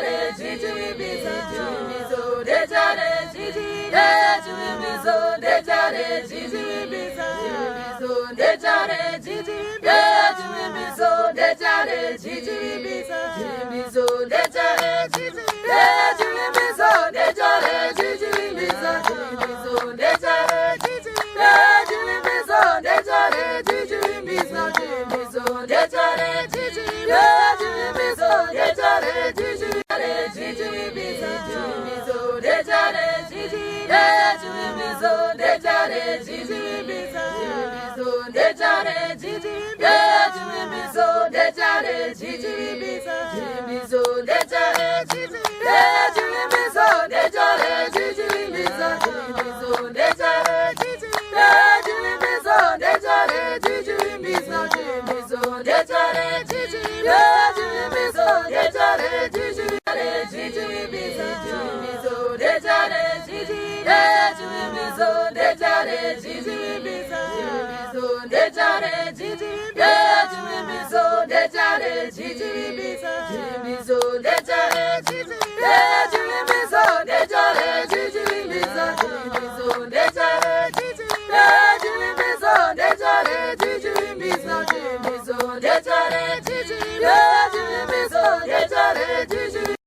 dejare jiji bizo dejare jiji bizo dejare jiji bizo dejare jiji bizo dejare jiji bizo dejare jiji bizo dejare jiji bizo dejare jiji bizo dejare jiji bizo dejare jiji bizo dejare jiji jiji bizo dejare jiji bizo dejare jiji bizo dejare jiji bizo dejare jiji bizo dejare jiji bizo dejare jiji bizo dejare jiji bizo dejare jiji bizo dejare jiji bizo dejare jiji jiji bizo dejare jiji bizo dejare jiji bizo dejare jiji bizo dejare jiji bizo dejare jiji bizo dejare jiji bizo dejare jiji bizo dejare jiji bizo dejare jiji bizo dejare jiji